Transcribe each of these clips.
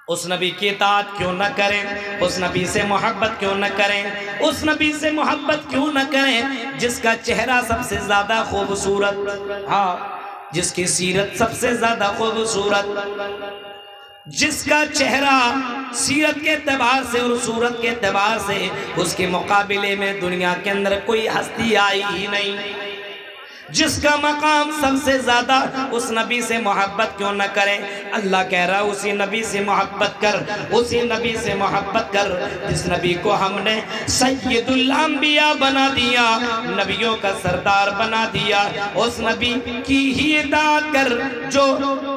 اس نبی کی اطاعت کیوں نہ کریں؟ اس نبی سے محبت کیوں نہ کریں؟ اس نبی سے محبت کیوں نہ کریں جس کا چہرہ سب سے زیادہ خوبصورت، ہاں جس کی سیرت سب سے زیادہ خوبصورت، جس کا چہرہ سیرت کے اعتبار سے اور صورت کے اعتبار سے اس کے مقابلے میں دنیا کے اندر کوئی ہستی آئی ہی نہیں، جس کا مقام سب سے زیادہ، اس نبی سے محبت کیوں نہ کریں؟ اللہ کہہ رہا اسی نبی سے محبت کر، اسی نبی سے محبت کر جس نبی کو ہم نے سید الانبیاء بنا دیا، نبیوں کا سردار بنا دیا، اس نبی کی ہی اطاعت کر جو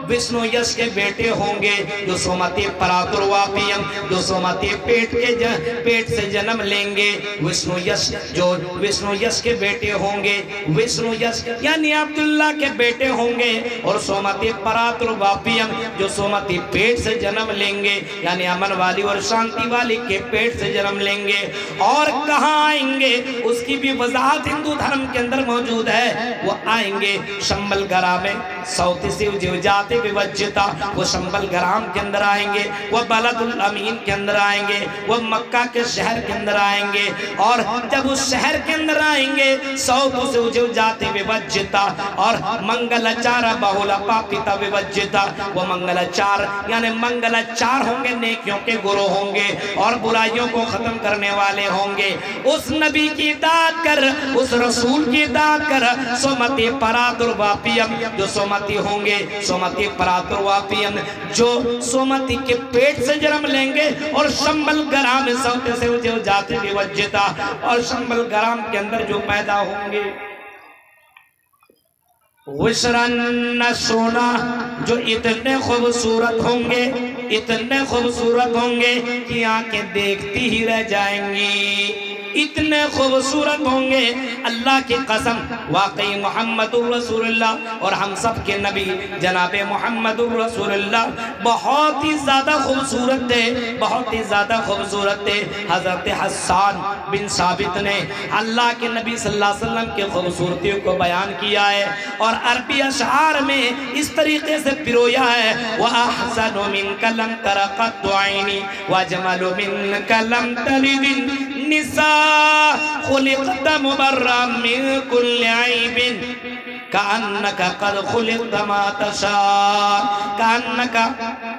وشنو یش کے بیٹے ہوں گے، جو سومتی پراترواپیم، جو سومتی پیٹ سے جنم لیں گے، وشنو یش جو وشنو یش کے بیٹے ہوں گے، وشنو یش یعنی عبداللہ کے بیٹے ہوں گے، اور سومتی پراترواپیم جو سومتی پیٹ سے جنم لیں گے، یعنی امن والی اور شانتی والی کے پیٹ سے جنم لیں گے، اور کہاں آئیں گے اس کی بھی وضاحت ہندو دھرم کے اندر موجود ہے، وہ آئیں گے شمبل گرہ میں، سوتی سیو جو جاتے وجتا، وہ شمبل گرام کے اندر آئیں گے، وہ بلد الامین کے اندر آئیں گے، وہ مکہ کے شہر کے اندر آئیں گے، اور جب اس شہر کے اندر آئیں گے سوتی سیو جو جاتے وجتا، اور منگلچارا بہولا پاپیتا وجتا، وہ منگلچار یعنی منگلچار ہوں گے، نیکیوں کے گروہ ہوں گے اور برائیوں کو ختم کرنے والے ہوں گے، اس نبی کی اطاعت کر، اس رسول کی اطاعت کر، سومتی پراترواپیم جو سومتی ہوں گے، سومتی پراترواپیم جو سومتی کے پیٹ سے جنم لیں گے، اور شمبل گرام سوتے سے جو جاتے وجتا، اور شمبل گرام کے اندر جو پیدا ہوں گے، وشرن سونا جو اتنے خوبصورت ہوں گے، اتنے خوبصورت ہوں گے کہ آنکھیں دیکھتی ہی رہ جائیں گی، اتنے خوبصورت ہوں گے، اللہ کی قسم واقعی محمد الرسول اللہ اور ہم سب کے نبی جناب محمد الرسول اللہ بہت ہی زیادہ خوبصورت تھے، بہت ہی زیادہ خوبصورت تھے۔ حضرت حسان بن ثابت نے اللہ کے نبی صلی اللہ علیہ وسلم کی خوبصورتیوں کو بیان کیا ہے، اور عربی اشعار میں اس طریقے سے پرویا ہے، وَأَحْسَنُ مِنْكَ لَمْ تَرَ قَطُّ عَيْنِي وَأَجْمَلُ مِنْكَ لَمْ تَلِدِ النِّسَاءُ خُلِقْتَ مُبَرًّا مِنْ كُلِّ عَيْبٍ كَأَنَّكَ قَدْ خُلِقْتَ مَا تَشَاءُ كَأَنَّكَ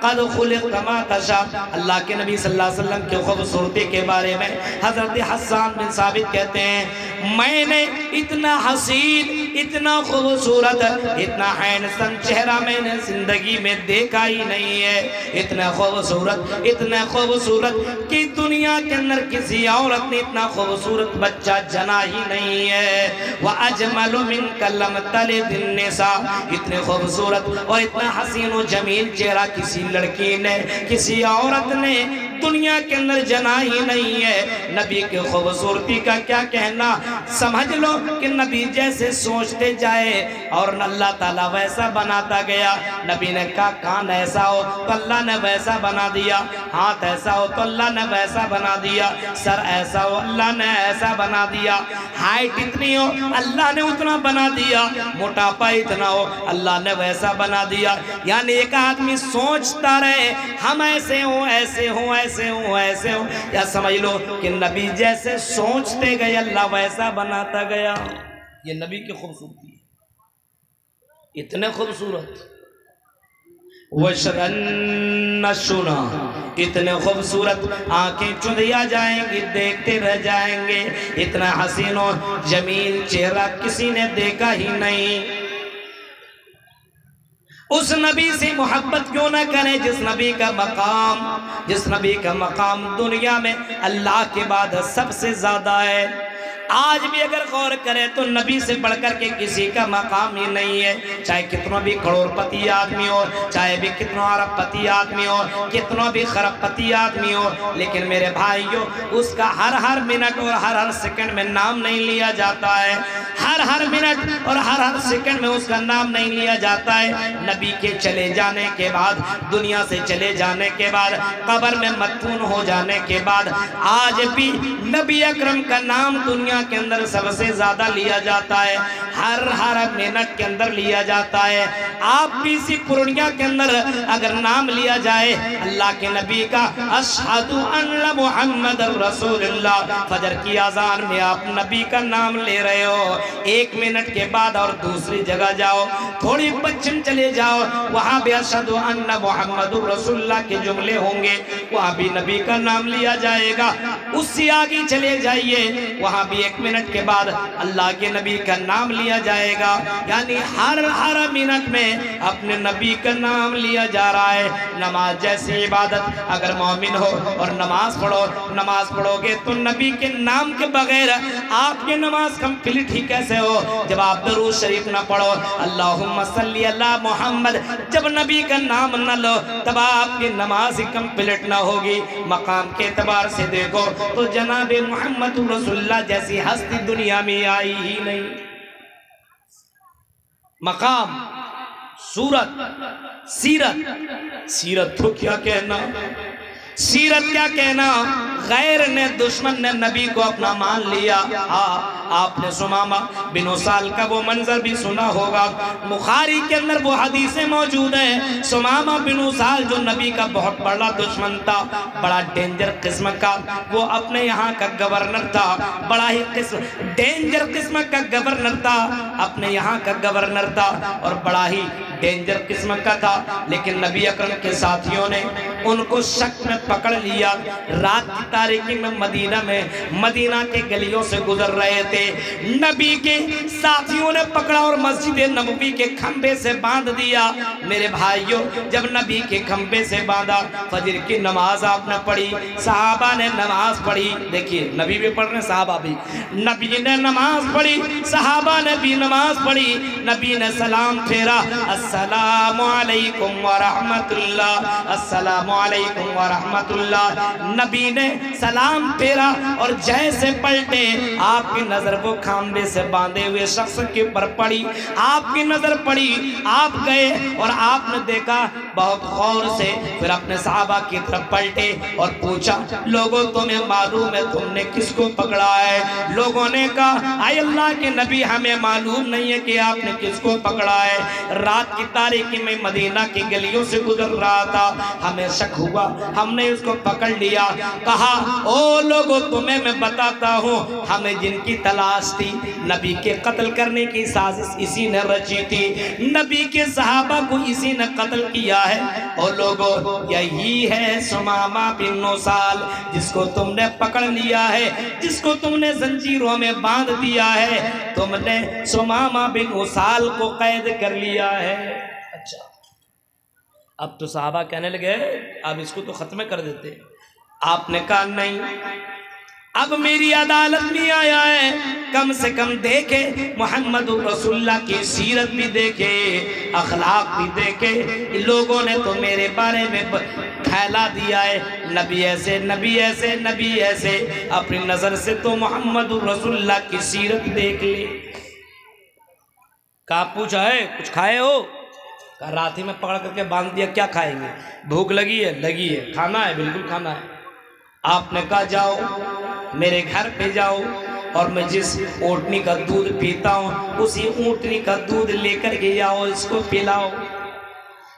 قَدْ خُلِقْتَ مَا تَشَاءُ۔ اللہ کے نبی صلی اللہ علیہ وسلم کی خوبصورتی کے بارے میں حضرت حسان بن ثابت کہتے ہیں، میں نے اتنا حسین، اتنا خوبصورت، اتنا ہینڈسم چہرہ میں نے زندگی میں دیکھا ہی نہیں ہے، اتنا خوبصورت کہ دنیا کے اندر کسی عورت نے اتنا خوبصورت بچہ جنا ہی نہیں ہے۔ وَأَجْمَلُ مِنْكَ لَمْ تَلِدِ النِّسَاءُ، اتنے خوبصورت اور اتنا حسین و جمیل چہرہ کسی لڑکی نے، کسی عورت نے دنیا کے اندر جنا ہی نہیں ہے۔ نبی کے خوبصورتی کا کیا کہنا، سمجھ لو کہ نبی جیسے سوچتے جائے اور اللہ تعالیٰ ویسا بناتا گیا۔ نبی نے کہا کان ایسا ہو تو اللہ نے ویسا بنا دیا، ہاتھ ایسا ہو تو اللہ نے ویسا بنا دیا، سر ایسا ہو اللہ نے ایسا بنا دیا، ہائٹ اتنی ہو اللہ نے اتنا بنا دیا، موٹاپا اتنا ہو اللہ نے ویسا بنا دیا۔ یعنی ایک آدمی سوچتا رہے ہم ایسے ہوں ایسے ہوں ایسے ہوں ایسے ہوں، یا سمجھ لو کہ نبی جیسے سوچتے گئے اللہ ویسا بناتا گیا۔ یہ نبی کی خوبصورتی ہے، اتنے خوبصورت، وشرن سنا اتنے خوبصورت، آنکھیں چندیا جائیں گی دیکھتے رہ جائیں گے، اتنا حسین و جمیل چہرہ کسی نے دیکھا ہی نہیں۔ اس نبی سے محبت کیوں نہ کریں جس نبی کا مقام دنیا میں اللہ کے بعد سب سے زیادہ ہے۔ آج بھی اگر غور کرے تو نبی سے بڑھ کر کے کسی کا مقام ہی نہیں ہے، چاہے کتنا بھی کروڑ پتی آدمی ہو، چاہے بھی کتنا ارب پتی آدمی ہو، کتنا بھی خرب پتی آدمی ہو، لیکن میرے بھائیوں اس کا ہر منٹ اور ہر سیکنڈ میں نام نہیں لیا جاتا ہے، ہر منٹ اور ہر سیکنڈ میں اس کا نام نہیں لیا جاتا ہے۔ نبی کے چلے جانے کے بعد، دنیا سے چلے جانے کے بعد، قبر میں مدفون ہو جانے کے بعد، آج بھی نبی اکرم کا نام دنیا کے اندر سب سے زیادہ لیا جاتا ہے۔ ہر منٹ کے اندر لیا جاتا ہے۔ آپ کی اسی پورنیہ کے اندر اگر نام لیا جائے اللہ کے نبی کا، اشہدو ان محمد رسول اللہ، فجر کی اذان میں آپ نبی کا نام لے رہے ہو، 1 منٹ کے بعد اور دوسری جگہ جاؤ، تھوڑی پچھم چلے جاؤ، وہاں بھی اشہدو ان محمد رسول اللہ کے جملے ہوں گے، وہاں بھی نبی کا نام لیا جائے گا۔ اس سے آگے چلے جائیے، وہاں بھی 1 منٹ کے بعد اللہ کے نبی کا نام لیا جائے گا۔ یعنی ہر منٹ میں اپنے نبی کا نام لیا جا رہا ہے۔ نماز جیسی عبادت، اگر مومن ہو اور نماز پڑھو گے تو نبی کے نام کے بغیر آپ کی نماز کمپلیٹ ہی کیسے ہو؟ جب آپ درود شریف نہ پڑھو، اللہم صلی اللہ محمد، جب نبی کا نام نہ لو، تب آپ کی نماز ہی کمپلیٹ نہ ہوگی۔ مقام کے اعتبار سے دیکھو تو جناب محمد رسول اللہ جیسی ہستی دنیا میں آئی ہی نہیں۔ مقام، صورت، سیرت تو کیا کہنا، سیرت کیا کہنا، غیر نے، دشمن نے نبی کو اپنا مان لیا۔ آپ نے سمامہ بن اسال کا وہ منظر بھی سنا ہوگا، بخاری کے اندر وہ حدیثیں موجود ہیں۔ سمامہ بن اسال جو نبی کا بہت بڑا دشمن تھا، بڑا ڈینجر قسم کا، وہ اپنے یہاں کا گورنر تھا، بڑا ہی ڈینجر قسم کا گورنر تھا، اپنے یہاں کا گورنر تھا اور بڑا ہی ڈینجر قسم کا تھا۔ لیکن نبی اکرم کے ساتھیوں نے ان کو شک میں پکڑ لیا۔ رات کی تاریکی میں مدینہ کے گلیوں سے گزر رہے تھے، نبی کے ساتھیوں نے پکڑا اور مسجد نبوی کے کھمبے سے باندھ دیا۔ میرے بھائیوں، جب نبی کے کھمبے سے باندھا، فجر کی نماز آپ نے پڑھی، صحابہ نے نماز پڑھی۔ دیکھیے نبی بھی پڑھ رہے ہیں، صحابہ بھی، نبی نے نماز پڑھی، صحابہ نے بھی نماز پڑھی۔ نبی نے سلام پھیرا، السلام علیکم ورحمت اللہ، السلام علیکم ورحمت اللہ۔ نبی نے سلام پھیرا اور جیسے پلٹے، آپ کی نظر وہ کھمبے سے باندھے ہوئے شخص کے اوپر پڑی، آپ کی نظر پڑی، آپ گئے اور آپ نے دیکھا بہت غور سے، پھر اپنے صحابہ کی طرف پلٹے اور پوچھا، لوگوں تمہیں معلوم ہے تم نے کس کو پکڑا ہے؟ لوگوں نے کہا، اے اللہ کے نبی ہمیں معلوم نہیں ہے کہ آپ نے کس کو پکڑا ہے، رات کی تاریکی میں مدینہ کی گلیوں سے گزر رہا تھا، ہمیں شک ہوا، ہم نے اس کو پکڑ لیا۔ کہا، او لوگوں تمہیں میں بتاتا ہوں، ہمیں جن کی تلاش تھی، نبی کے قتل کرنے کی سازش اسی نے رچی تھی، نبی کے صحابہ کو اسی نے قتل کیا ہے۔ او لوگوں، یہی ہے سمامہ بن اسال جس کو تم نے پکڑ لیا ہے، جس کو تم نے زنجیروں میں باندھ دیا ہے، تم نے سمامہ بن اسال کو قید کر لیا ہے۔ اچھا، اب تو صحابہ کہنے لگے اب اس کو تو ختم کر دیتے۔ آپ نے کہا نہیں، اب میری عدالت میں آیا ہے، کم سے کم دیکھے محمد رسول اللہ کی سیرت بھی دیکھے، اخلاق بھی دیکھے۔ لوگوں نے تو میرے بارے میں پھیلا دیا ہے، نبی ایسے، نبی ایسے، نبی ایسے، اپنی نظر سے تو محمد رسول اللہ کی سیرت دیکھ لے۔ کہا پوچھا ہے کچھ کھائے ہو؟ کہا رات ہی میں پکڑ کر کے باندھ دیا، کیا کھائیں گے؟ بھوک لگی ہے؟ لگی ہے۔ کھانا ہے؟ بالکل کھانا ہے۔ آپ نے کہا جاؤ میرے گھر پہ جاؤ اور میں جس اونٹنی کا دودھ پیتا ہوں اسی اونٹنی کا دودھ لے کر کے آؤ، اس کو پلاؤ۔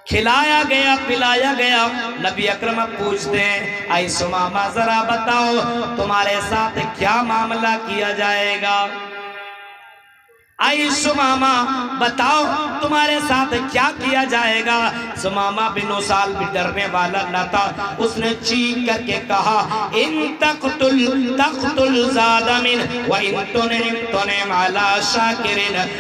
کھلایا گیا، پلایا گیا۔ نبی اکرم پوچھتے ہیں، اے سمامہ ذرا بتاؤ تمہارے ساتھ کیا معاملہ کیا جائے گا؟ اے سمامہ بتاؤ تمہارے ساتھ کیا کیا جائے گا؟ سمامہ بن اسال بھی ڈرنے والا نہ تھا، اس نے چیخ کر کے کہا، ان تقتل زاد من وان تنعم علی شاکر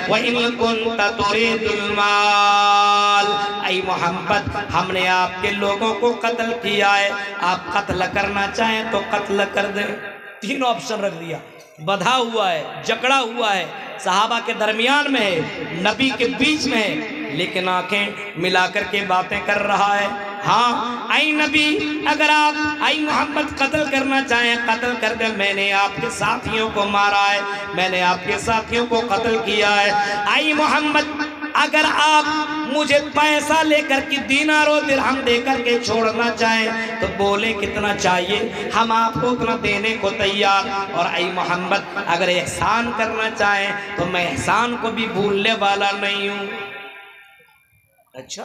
وان کنت ترید المال۔ اے محمد، ہم نے آپ کے لوگوں کو قتل کیا ہے، آپ قتل کرنا چاہیں تو قتل کر دیں۔ تین آپشن رکھ دیا، بدھا ہوا ہے، جکڑا ہوا ہے، صحابہ کے درمیان میں ہے، نبی کے بیچ میں ہے، لیکن آنکھیں ملا کر کے باتیں کر رہا ہے۔ ہاں اے نبی، اگر آپ اے محمد قتل کرنا چاہیں قتل کر دیں، میں نے آپ کے ساتھیوں کو مارا ہے، میں نے آپ کے ساتھیوں کو قتل کیا ہے۔ اے محمد اگر آپ مجھے پیسہ لے کر کے دینار و درہم دے کر کے چھوڑنا چاہیں تو بولے کتنا چاہیے، ہم آپ کو اتنا دینے کو تیار۔ اور اے محمد اگر احسان کرنا چاہیں تو میں احسان کو بھی بھولنے والا نہیں ہوں۔ اچھا،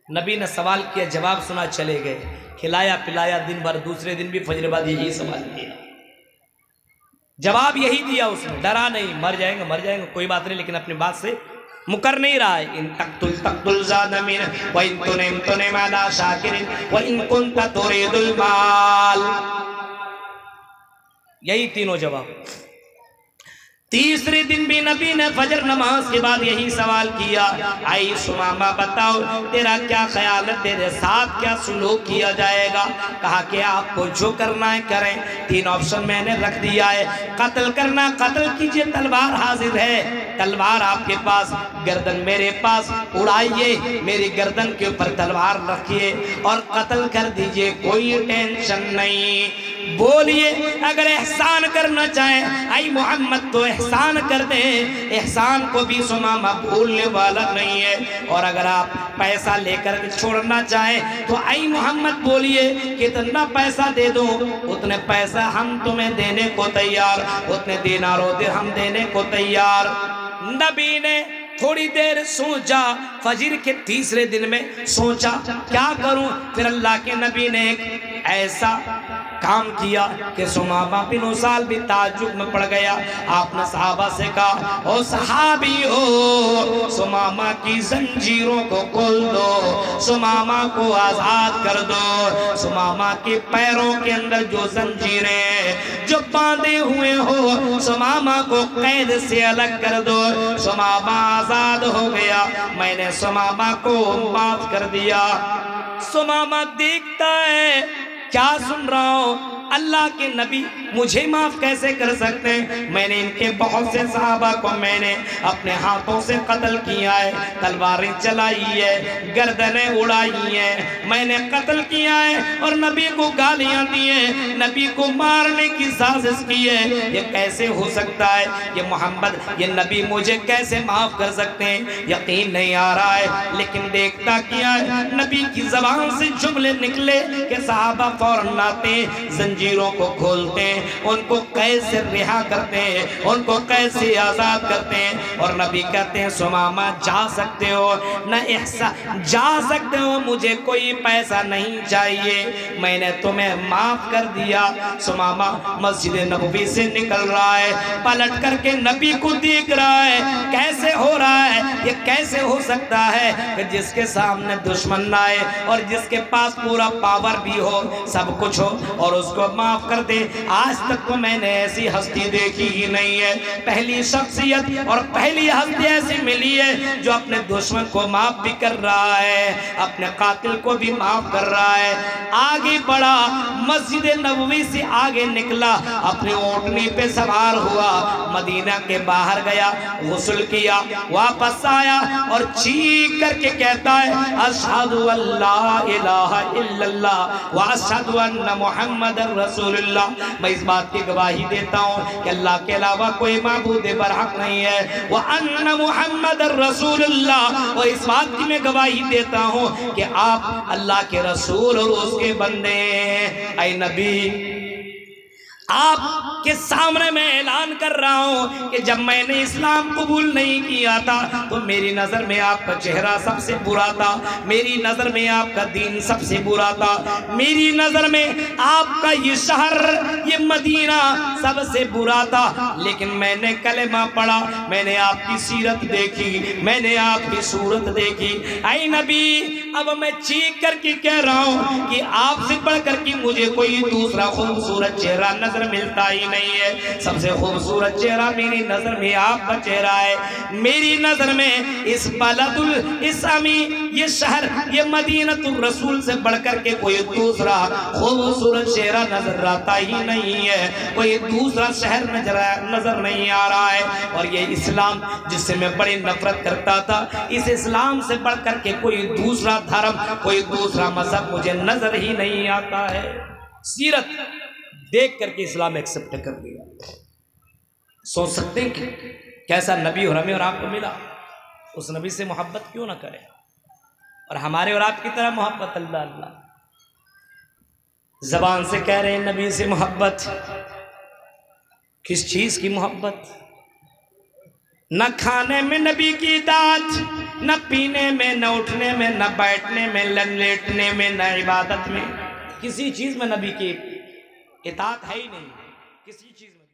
نبی نے سوال کیا، جواب سنا، چلے گئے، کھلایا پلایا دن بھر، دوسرے دن بھی فجر بعد یہی سوال کیا، جواب یہی دیا اس نے، ڈرا نہیں، مر جائیں گے کوئی بات نہیں، لیکن اپنی بات سے مکر نہیں رہا ہے۔ ان تقتل زاد من وان تنم علی شاکر وان کنت ترید المال، یہی تینوں جواب۔ تیسرے دن بھی نبی نے فجر نماز کے بعد یہی سوال کیا، اے سمامہ بتاؤ تیرا کیا خیال ہے، تیرے ساتھ کیا سلوک کیا جائے گا؟ کہا کہ آپ کو جو کرنا ہے کریں، تین آپشن میں نے رکھ دیا ہے، قتل کرنا قتل کیجئے، تلوار حاضر ہے، تلوار آپ کے پاس، گردن میرے پاس، اڑائیے، میری گردن کے اوپر تلوار رکھیے اور قتل کر دیجئے، کوئی ٹینشن نہیں۔ بولیے اگر احسان کرنا چاہیں اے محمد تو احسان کر دیں، احسان کو بھی سمامہ بھولنے والا نہیں ہے۔ اور اگر آپ پیسہ لے کر چھوڑنا چاہیں تو اے محمد بولیے کتنا پیسہ دے دوں، اتنے پیسہ ہم تمہیں دینے کو تیار، اتنے دینار و درہم دینے کو تیار۔ نبی نے تھوڑی دیر سوچا، فجر کے تیسرے دن میں سوچا کیا کروں، پھر اللہ کے نبی نے ایک ایسا کام کیا کہ سمامہ بن اسال بھی تعجب میں پڑ گیا۔ آپ نے صحابہ سے کہا، او صحابی ہو، سمامہ کی زنجیروں کو کھول دو، سمامہ کو آزاد کر دو، سمامہ کے پیروں کے اندر جو زنجیریں جو باندھے ہوئے ہو، سمامہ کو قید سے الگ کر دو۔ سمامہ آزاد ہو گیا، میں نے سمامہ کو معاف کر دیا۔ سمامہ دیکھتا ہے کیا سن رہا ہوں، اللہ کے نبی مجھے معاف کیسے کر سکتے ہیں؟ میں نے ان کے بہت سے صحابہ کو میں نے اپنے ہاتھوں سے قتل کیا ہے، تلواریں چلائی ہے، گردنیں اڑائی ہیں، میں نے قتل کیا ہے اور نبی کو گالیاں دی ہیں، نبی کو مارنے کی سازش کی ہے۔ یہ کیسے ہو سکتا ہے؟ یہ محمد، یہ نبی مجھے کیسے معاف کر سکتے ہیں؟ یقین نہیں آ رہا ہے۔ لیکن دیکھتا کیا ہے، نبی کی زبان سے جملے نکلے کہ صحابہ فوراً آتے ہیں، زنجیروں کو کھولتے ہیں، ان کو قید سے رہا کرتے ہیں، ان کو قید سے آزاد کرتے ہیں، اور نبی کہتے ہیں سمامہ جا سکتے ہو، نہ احسان جا سکتے ہو، مجھے کوئی پیسہ نہیں چاہیے، میں نے تمہیں معاف کر دیا۔ سمامہ مسجد نبوی سے نکل رہا ہے، پلٹ کر کے نبی کو دیکھ رہا ہے، کیسے ہو رہا ہے؟ یہ کیسے ہو سکتا ہے کہ جس کے سامنے دشمن نہ آئے اور جس کے پاس پورا پاور بھی ہو، سب کچھ ہو، اور اس کو معاف کر دے؟ آج تک تو میں نے ایسی ہستی دیکھی ہی نہیں ہے، پہلی شخصیت اور پہلی ہستی ایسی ملی ہے جو اپنے دشمن کو معاف بھی کر رہا ہے، اپنے قاتل کو بھی معاف کر رہا ہے۔ آگے بڑھا، مسجد نبوی سے آگے نکلا، اپنے اونٹنی پہ سوار ہوا، مدینہ کے باہر گیا، غسل کیا، واپس آیا اور چیخ کر کے کہتا ہے اشہد ان لا الہ الا اللہ واشہد ان محمد رسول اللہ۔ میں اس بات کی گواہی دیتا ہوں کہ اللہ کے علاوہ کوئی معبود برحق نہیں ہے، وَأَنَّ مُحَمَّدَ الرَّسُولُ اللَّهِ، اور اس بات کی میں گواہی دیتا ہوں کہ آپ اللہ کے رسول اور اس کے بندے ہیں۔ اے نبی، آپ کے سامنے میں اعلان کر رہا ہوں کہ جب میں نے اسلام قبول نہیں کیا تھا تو میری نظر میں آپ کا چہرہ سب سے برا تھا، میری نظر میں آپ کا دین سب سے برا تھا، میری نظر میں آپ کا یہ شہر، یہ مدینہ سب سے برا تھا، لیکن میں نے کلمہ پڑھا، میں نے آپ کی سیرت دیکھی، میں نے آپ کی صورت دیکھی۔ اے نبی، اب میں چیخ کر کے کہہ رہا ہوں کہ آپ سے بڑھ کر کے مجھے کوئی دوسرا خوبصورت چہرہ نظر ملتا ہی نہیں ہے، سب سے خوبصورت چہرہ میری نظر میں آپ کا چہرہ ہے، میری نظر میں اس بلد الاسمی، یہ شہر، یہ مدینہ الرسول سے بڑھ کر کے کوئی دوسرا خوبصورت چہرہ نظر آتا ہی نہیں ہے، کوئی دوسرا شہر نظر نہیں آ رہا ہے۔ اور یہ اسلام جس سے میں بڑی نفرت کرتا تھا، اس اسلام سے بڑھ کر کے کوئی دوسرا دھرم، کوئی دوسرا مذہب مجھے نظر ہی نہیں آتا ہے۔ سیرت دیکھ کر کے اسلام ایکسپٹ کر لیا۔ سوچ سکتے ہیں کہ کیسا نبی اور ہمیں اور آپ کو ملا۔ اس نبی سے محبت کیوں نہ کریں؟ اور ہمارے اور آپ کی طرح محبت اللہ اللہ، زبان سے کہہ رہے ہیں نبی سے محبت، کس چیز کی محبت؟ نہ کھانے میں نبی کی اطاعت، نہ پینے میں، نہ اٹھنے میں، نہ بیٹھنے میں، نہ لیٹنے میں، نہ عبادت میں، کسی چیز میں نبی کی اطاعت ہے ہی نہیں، کسی چیز میں